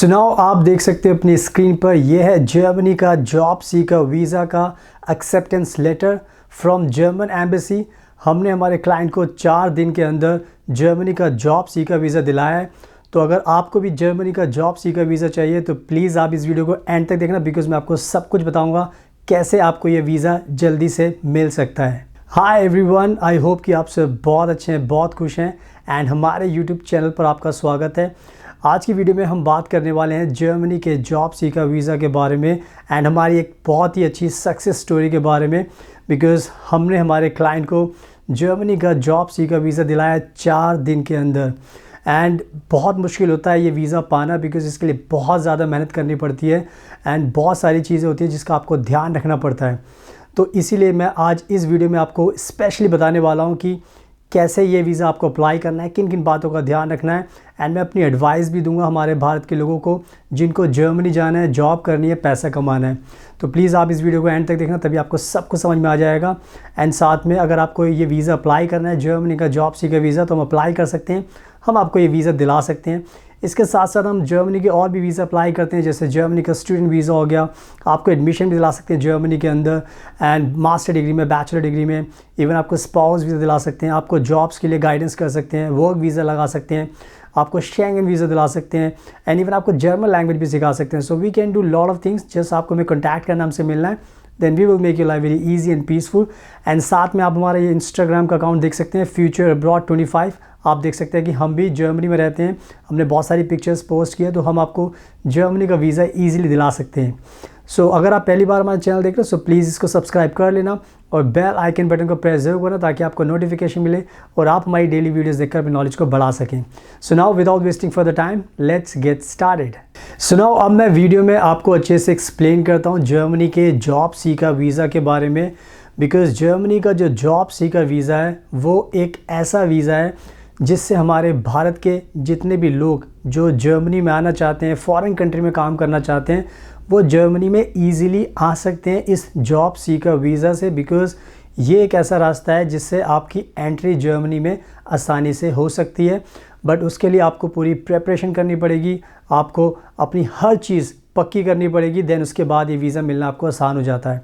सुनाओ, आप देख सकते हो अपनी स्क्रीन पर, यह है जर्मनी का जॉब सीकर वीज़ा का acceptance letter from German embassy. हमने हमारे क्लाइंट को 4 दिन के अंदर जर्मनी का जॉब सीकर वीज़ा दिलाया है। तो अगर आपको भी जर्मनी का जॉब सीकर वीज़ा चाहिए तो प्लीज़ आप इस वीडियो को एंड तक देखना, बिकॉज मैं आपको सब कुछ बताऊँगा कैसे आपको ये वीज़ा जल्दी से मिल सकता है। हाय एवरीवन, आई होप कि आप सब बहुत अच्छे हैं, बहुत खुश हैं एंड हमारे यूट्यूब चैनल पर आपका स्वागत है। आज की वीडियो में हम बात करने वाले हैं जर्मनी के जॉब सीकर वीज़ा के बारे में एंड हमारी एक बहुत ही अच्छी सक्सेस स्टोरी के बारे में, बिकॉज़ हमने हमारे क्लाइंट को जर्मनी का जॉब सीकर वीज़ा दिलाया 4 दिन के अंदर। एंड बहुत मुश्किल होता है ये वीज़ा पाना, बिकॉज़ इसके लिए बहुत ज़्यादा मेहनत करनी पड़ती है एंड बहुत सारी चीज़ें होती हैं जिसका आपको ध्यान रखना पड़ता है। तो इसीलिए मैं आज इस वीडियो में आपको स्पेशली बताने वाला हूँ कि कैसे ये वीज़ा आपको अप्लाई करना है, किन किन बातों का ध्यान रखना है एंड मैं अपनी एडवाइस भी दूंगा हमारे भारत के लोगों को जिनको जर्मनी जाना है, जॉब करनी है, पैसा कमाना है। तो प्लीज़ आप इस वीडियो को एंड तक देखना, तभी आपको सब कुछ समझ में आ जाएगा। एंड साथ में अगर आपको ये वीज़ा अप्लाई करना है, जर्मनी का जॉब सीकर वीज़ा, तो हम अप्लाई कर सकते हैं, हम आपको ये वीज़ा दिला सकते हैं। इसके साथ साथ हम जर्मनी के और भी वीज़ा अप्लाई करते हैं, जैसे जर्मनी का स्टूडेंट वीज़ा हो गया, आपको एडमिशन भी दिला सकते हैं जर्मनी के अंदर एंड मास्टर डिग्री में, बैचलर डिग्री में, इवन आपको स्पाउस वीज़ा दिला सकते हैं, आपको जॉब्स के लिए गाइडेंस कर सकते हैं, वर्क वीज़ा लगा सकते हैं, आपको शेंगन वीज़ा दिला सकते हैं एंड इवन आपको जर्मन लैंग्वेज भी सिखा सकते हैं। So we can do lot of things. Just आपको हमें कॉन्टैक्ट करना, हमसे मिलना है, then we will make your life very easy and peaceful. And साथ में आप हमारा ये इंस्टाग्राम का अकाउंट देख सकते हैं, फ्यूचर अब्रॉड 25। आप देख सकते हैं कि हम भी जर्मनी में रहते हैं, हमने बहुत सारी पिक्चर्स पोस्ट किए, तो हम आपको जर्मनी का वीज़ा ईजिली दिला सकते हैं। सो अगर आप पहली बार हमारा चैनल देख रहे हो सो प्लीज़ इसको सब्सक्राइब कर लेना और बेल आइकन बटन को प्रेस जरूर करना, ताकि आपको नोटिफिकेशन मिले और आप हमारी डेली वीडियोस देखकर अपनी नॉलेज को बढ़ा सकें। So now without wasting for the time, let's get started. So now अब मैं वीडियो में आपको अच्छे से एक्सप्लेन करता हूँ जर्मनी के जॉब सीकर वीज़ा के बारे में, बिकॉज जर्मनी का जो जॉब सीकर वीज़ा है वो एक ऐसा वीज़ा है जिससे हमारे भारत के जितने भी लोग जो जर्मनी में आना चाहते हैं, फॉरेन कंट्री में काम करना चाहते हैं, वो जर्मनी में ईज़िली आ सकते हैं इस जॉब सीकर वीज़ा से, बिकॉज़ ये एक ऐसा रास्ता है जिससे आपकी एंट्री जर्मनी में आसानी से हो सकती है। बट उसके लिए आपको पूरी प्रिपरेशन करनी पड़ेगी, आपको अपनी हर चीज़ पक्की करनी पड़ेगी, देन उसके बाद ये वीज़ा मिलना आपको आसान हो जाता है।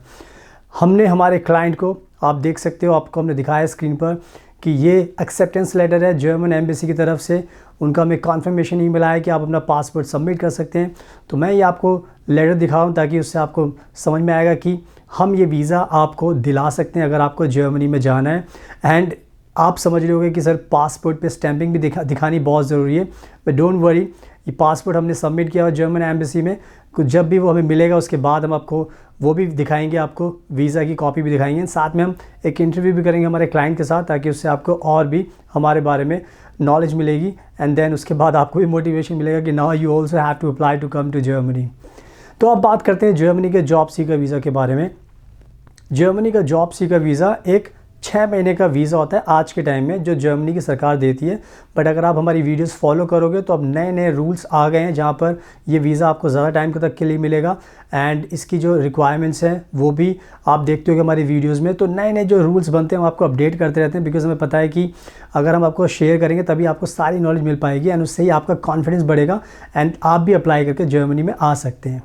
हमने हमारे क्लाइंट को, आप देख सकते हो, आपको हमने दिखाया स्क्रीन पर कि ये एक्सेप्टेंस लेटर है जर्मन एम्बेसी की तरफ से। उनका हमें कॉन्फर्मेशन ईमेल आया कि आप अपना पासपोर्ट सबमिट कर सकते हैं। तो मैं ये आपको लेटर दिखाऊं ताकि उससे आपको समझ में आएगा कि हम ये वीज़ा आपको दिला सकते हैं अगर आपको जर्मनी में जाना है। एंड आप समझ रहे होंगे कि सर पासपोर्ट पे स्टैंपिंग भी दिखानी बहुत ज़रूरी है, बट डोंट वरी, ये पासपोर्ट हमने सबमिट किया जर्मन एम्बेसी में, कुछ जब भी वो हमें मिलेगा उसके बाद हम आपको वो भी दिखाएंगे, आपको वीज़ा की कॉपी भी दिखाएंगे। साथ में हम एक इंटरव्यू भी करेंगे हमारे क्लाइंट के साथ, ताकि उससे आपको और भी हमारे बारे में नॉलेज मिलेगी एंड देन उसके बाद आपको भी मोटिवेशन मिलेगा कि now you also have to apply to come to Germany. तो अब बात करते हैं जर्मनी के जॉब सीकर वीज़ा के बारे में। जर्मनी का जॉब सीकर वीज़ा एक 6 महीने का वीज़ा होता है आज के टाइम में, जो जर्मनी की सरकार देती है। बट अगर आप हमारी वीडियोस फॉलो करोगे तो अब नए नए रूल्स आ गए हैं जहाँ पर ये वीज़ा आपको ज़्यादा टाइम तक के लिए मिलेगा एंड इसकी जो रिक्वायरमेंट्स हैं वो भी आप देखते हो कि हमारी वीडियोस में। तो नए नए जो रूल्स बनते हैं हम आपको अपडेट करते रहते हैं, बिकॉज हमें पता है कि अगर हम आपको शेयर करेंगे तभी आपको सारी नॉलेज मिल पाएगी एंड उससे ही आपका कॉन्फिडेंस बढ़ेगा एंड आप भी अप्लाई करके जर्मनी में आ सकते हैं।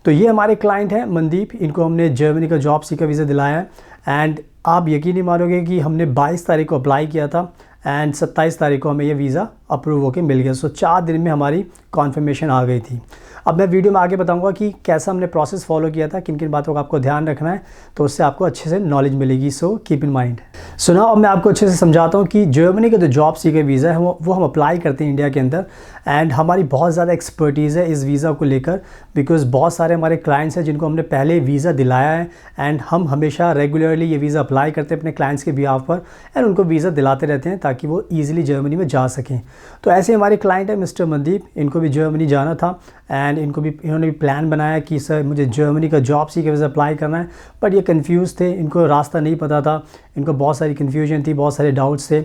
तो ये हमारे क्लाइंट हैं मनदीप, इनको हमने जर्मनी का जॉब सीकर वीज़ा दिलाया है एंड आप यकीन नहीं मानोगे कि हमने 22 तारीख को अप्लाई किया था एंड 27 तारीख को हमें ये वीज़ा अप्रूव होकर मिल गया। सो 4 दिन में हमारी कॉन्फर्मेशन आ गई थी। अब मैं वीडियो में आगे बताऊंगा कि कैसा हमने प्रोसेस फॉलो किया था, किन किन बातों का आपको ध्यान रखना है, तो उससे आपको अच्छे से नॉलेज मिलेगी। So keep in mind. So now अब मैं आपको अच्छे से समझाता हूँ कि जर्मनी का जो जॉब सीकर वीज़ा है वो हम अप्लाई करते हैं इंडिया के अंदर एंड हमारी बहुत ज़्यादा एक्सपर्टीज़ है इस वीज़ा को लेकर, बिकॉज बहुत सारे हमारे क्लाइंट्स हैं जिनको हमने पहले वीज़ा दिलाया है एंड हम हमेशा रेगुलरली ये वीज़ा अप्लाई करते हैं अपने क्लाइंट्स के बिहाफ पर एंड उनको वीज़ा दिलाते रहते हैं ताकि वो ईजिली जर्मनी में जा सकें। तो ऐसे हमारे क्लाइंट है मिस्टर मनदीप, इनको भी जर्मनी जाना था एंड इन्होंने भी प्लान बनाया कि सर मुझे जर्मनी का जॉब सीकर वीज़ा अप्लाई करना है, बट ये कंफ्यूज थे, इनको रास्ता नहीं पता था, इनको बहुत सारी कन्फ्यूजन थी, बहुत सारे डाउट्स थे।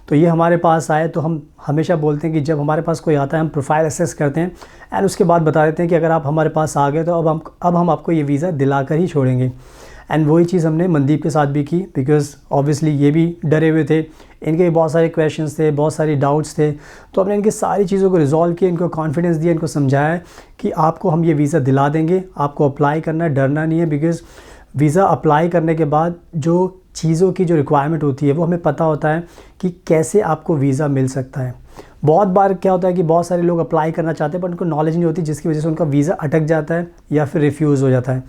तो ये हमारे पास आए, तो हम हमेशा बोलते हैं कि जब हमारे पास कोई आता है हम प्रोफाइल असेस करते हैं एंड उसके बाद बता देते हैं कि अगर आप हमारे पास आ गए तो अब हम आपको ये वीज़ा दिला कर ही छोड़ेंगे। एंड वही चीज़ हमने मनदीप के साथ भी की, बिकॉज ऑब्वियसली ये भी डरे हुए थे, इनके भी बहुत सारे क्वेश्चंस थे, बहुत सारी डाउट्स थे। तो हमने इनकी सारी चीज़ों को रिजॉल्व किया, इनको कॉन्फिडेंस दिया, इनको समझाया कि आपको हम ये वीज़ा दिला देंगे, आपको अप्लाई करना है, डरना नहीं है। बिकॉज़ वीज़ा अप्लाई करने के बाद जो चीज़ों की जो रिक्वायरमेंट होती है वो हमें पता होता है कि कैसे आपको वीज़ा मिल सकता है। बहुत बार क्या होता है कि बहुत सारे लोग अप्लाई करना चाहते हैं पर उनको नॉलेज नहीं होती, जिसकी वजह से उनका वीज़ा अटक जाता है या फिर रिफ्यूज़ हो जाता है।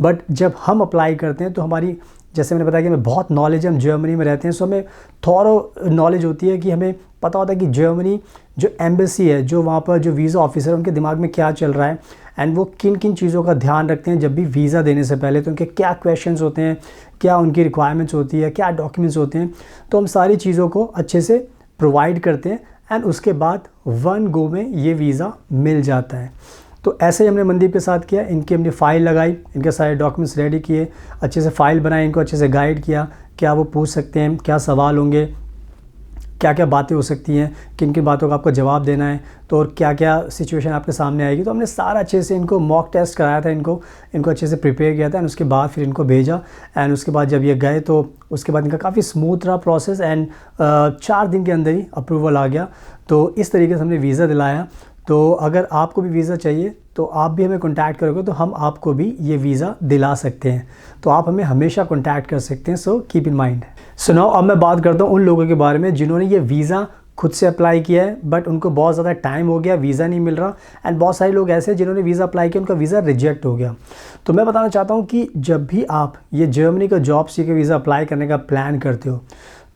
बट जब हम अप्लाई करते हैं तो हमारी, जैसे मैंने बताया कि हमें बहुत नॉलेज है, हम जर्मनी में रहते हैं, सो हमें थॉरो नॉलेज होती है कि हमें पता होता है कि जर्मनी जो एम्बेसी है, जो वहाँ पर जो वीज़ा ऑफिसर है, उनके दिमाग में क्या चल रहा है एंड वो किन किन चीज़ों का ध्यान रखते हैं जब भी वीज़ा देने से पहले। तो उनके क्या क्वेश्चंस होते हैं, क्या उनकी रिक्वायरमेंट्स होती है, क्या डॉक्यूमेंट्स होते हैं, तो हम सारी चीज़ों को अच्छे से प्रोवाइड करते हैं एंड उसके बाद वन गो में ये वीज़ा मिल जाता है। तो ऐसे ही हमने मनदीप के साथ किया, इनकी हमने फ़ाइल लगाई, इनके सारे डॉक्यूमेंट्स रेडी किए, अच्छे से फ़ाइल बनाई, इनको अच्छे से गाइड किया, क्या वो पूछ सकते हैं, क्या सवाल होंगे, क्या क्या बातें हो सकती हैं, किन किन बातों का आपको जवाब देना है, तो और क्या क्या सिचुएशन आपके सामने आएगी। तो हमने सारा अच्छे से इनको मॉक टेस्ट कराया था, इनको अच्छे से प्रिपेयर किया था एंड उसके बाद फिर इनको भेजा। एंड उसके बाद जब ये गए तो उसके बाद इनका काफ़ी स्मूथ रहा प्रोसेस एंड 4 दिन के अंदर ही अप्रूवल आ गया। तो इस तरीके से हमने वीज़ा दिलाया। तो अगर आपको भी वीज़ा चाहिए तो आप भी हमें कॉन्टैक्ट करोगे तो हम आपको भी ये वीज़ा दिला सकते हैं। तो आप हमें हमेशा कॉन्टैक्ट कर सकते हैं, so keep in mind. So now अब मैं बात करता हूँ उन लोगों के बारे में जिन्होंने ये वीज़ा खुद से अप्लाई किया है बट उनको बहुत ज़्यादा टाइम हो गया, वीज़ा नहीं मिल रहा। एंड बहुत सारे लोग ऐसे हैं जिन्होंने वीज़ा अप्लाई किया, उनका वीज़ा रिजेक्ट हो गया। तो मैं बताना चाहता हूँ कि जब भी आप ये जर्मनी का जॉब सीकर वीज़ा अप्लाई करने का प्लान करते हो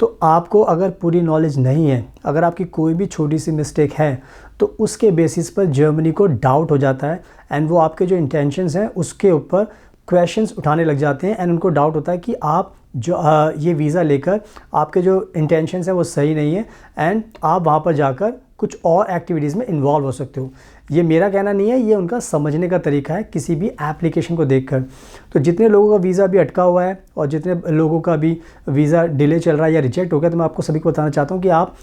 तो आपको अगर पूरी नॉलेज नहीं है, अगर आपकी कोई भी छोटी सी मिस्टेक है तो उसके बेसिस पर जर्मनी को डाउट हो जाता है एंड वो आपके जो इंटेंशंस हैं उसके ऊपर क्वेश्चंस उठाने लग जाते हैं एंड उनको डाउट होता है कि आप जो ये वीज़ा लेकर आपके जो इंटेंशंस हैं वो सही नहीं है एंड आप वहाँ पर जाकर कुछ और एक्टिविटीज़ में इन्वॉल्व हो सकते हो। ये मेरा कहना नहीं है, ये उनका समझने का तरीका है किसी भी एप्लीकेशन को देखकर। तो जितने लोगों का वीज़ा भी अटका हुआ है और जितने लोगों का भी वीज़ा डिले चल रहा है या रिजेक्ट हो गया, तो मैं आपको सभी को बताना चाहता हूँ कि आप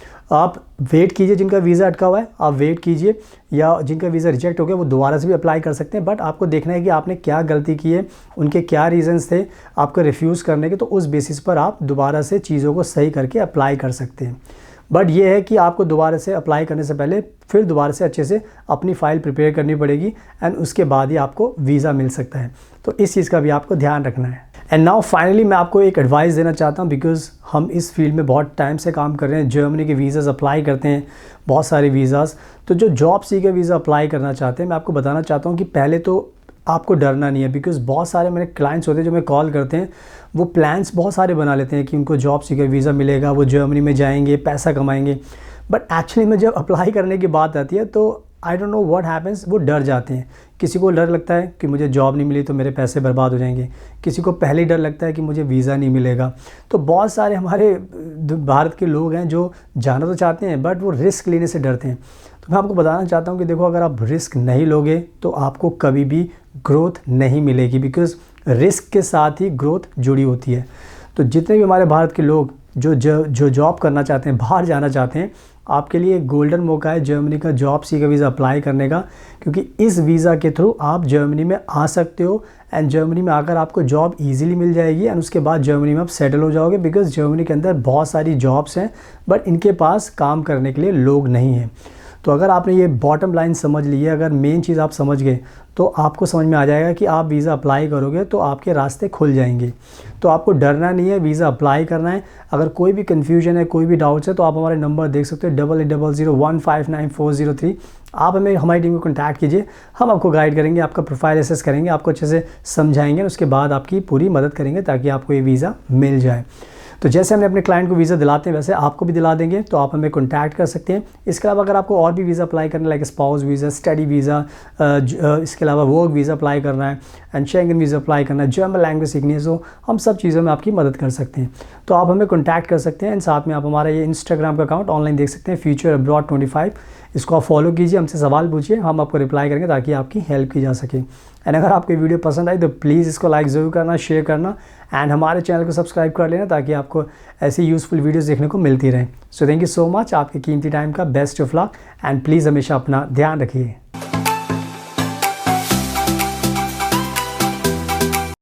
वेट कीजिए। जिनका वीज़ा अटका हुआ है आप वेट कीजिए, या जिनका वीज़ा रिजेक्ट हो गया वो दोबारा से भी अप्लाई कर सकते हैं। बट आपको देखना है कि आपने क्या गलती की है, उनके क्या रीज़न्स थे आपको रिफ्यूज़ करने के, तो उस बेसिस पर आप दोबारा से चीज़ों को सही करके अप्लाई कर सकते हैं। बट ये है कि आपको दोबारा से अप्लाई करने से पहले फिर दोबारा से अच्छे से अपनी फ़ाइल प्रिपेयर करनी पड़ेगी एंड उसके बाद ही आपको वीज़ा मिल सकता है। तो इस चीज़ का भी आपको ध्यान रखना है। एंड नाउ फाइनली मैं आपको एक एडवाइस देना चाहता हूँ, बिकॉज़ हम इस फील्ड में बहुत टाइम से काम कर रहे हैं, जर्मनी के वीज़ाज़ अप्लाई करते हैं, बहुत सारे वीज़ाज़। तो जो जॉब सीकर वीज़ा अप्लाई करना चाहते हैं, मैं आपको बताना चाहता हूँ कि पहले तो आपको डरना नहीं है, बिकॉज़ बहुत सारे मेरे क्लाइंट्स होते हैं जो मैं कॉल करते हैं, वो प्लान्स बहुत सारे बना लेते हैं कि उनको जॉब सीकर वीज़ा मिलेगा, वो जर्मनी में जाएंगे, पैसा कमाएंगे। बट एक्चुअली में जब अप्लाई करने की बात आती है तो I don't know what happens, वो डर जाते हैं। किसी को डर लगता है कि मुझे जॉब नहीं मिली तो मेरे पैसे बर्बाद हो जाएंगे, किसी को पहले ही डर लगता है कि मुझे वीज़ा नहीं मिलेगा। तो बहुत सारे हमारे भारत के लोग हैं जो जाना तो चाहते हैं बट वो रिस्क लेने से डरते हैं। तो मैं आपको बताना चाहता हूँ कि देखो, अगर आप रिस्क नहीं लोगे तो आपको कभी भी ग्रोथ नहीं मिलेगी, बिकॉज़ रिस्क के साथ ही ग्रोथ जुड़ी होती है। तो जितने भी हमारे भारत के लोग जो जॉब करना चाहते हैं, बाहर जाना चाहते हैं, आपके लिए गोल्डन मौका है जर्मनी का जॉब सीकर वीज़ा अप्लाई करने का, क्योंकि इस वीज़ा के थ्रू आप जर्मनी में आ सकते हो एंड जर्मनी में आकर आपको जॉब इजीली मिल जाएगी एंड उसके बाद जर्मनी में आप सेटल हो जाओगे। बिकॉज़ जर्मनी के अंदर बहुत सारी जॉब्स हैं बट इनके पास काम करने के लिए लोग नहीं हैं। तो अगर आपने ये बॉटम लाइन समझ ली है, अगर मेन चीज़ आप समझ गए, तो आपको समझ में आ जाएगा कि आप वीज़ा अप्लाई करोगे तो आपके रास्ते खुल जाएंगे। तो आपको डरना नहीं है, वीज़ा अप्लाई करना है। अगर कोई भी कन्फ्यूजन है, कोई भी डाउट्स है, तो आप हमारे नंबर देख सकते हो 8800159403। आप हमारी टीम को कॉन्टैक्ट कीजिए, हम आपको गाइड करेंगे, आपका प्रोफाइल असेस करेंगे, आपको अच्छे से समझाएंगे, उसके बाद आपकी पूरी मदद करेंगे ताकि आपको ये वीज़ा मिल जाए। तो जैसे हमने अपने क्लाइंट को वीज़ा दिलाते हैं वैसे आपको भी दिला देंगे, तो आप हमें कॉन्टैक्ट कर सकते हैं। इसके अलावा अगर आपको और भी वीज़ा अप्लाई करना है, like spouse visa, study visa, इसके अलावा वर्क वीज़ा अप्लाई करना है एंड शेंगन वीज़ा अप्लाई करना है, जर्मन लैंग्वेज सीखनी है, सो हम सब चीज़ों में आपकी मदद कर सकते हैं। तो आप हमें कॉन्टैक्ट कर सकते हैं एंड साथ में आप हमारा ये इंस्टाग्राम का अकाउंट ऑनलाइन देख सकते हैं, फ्यूचर अब्रॉड 25। इसको आप फॉलो कीजिए, हमसे सवाल पूछिए, हम आपको रिप्लाई करेंगे ताकि आपकी हेल्प की जा सके। एंड अगर आपको वीडियो पसंद आई तो प्लीज़ इसको लाइक ज़रूर करना, शेयर करना एंड हमारे चैनल को सब्सक्राइब कर लेना ताकि आपको ऐसी यूज़फुल वीडियोस देखने को मिलती रहें। So thank you so much, आपके कीमती टाइम का best of luck and please हमेशा अपना ध्यान रखिए।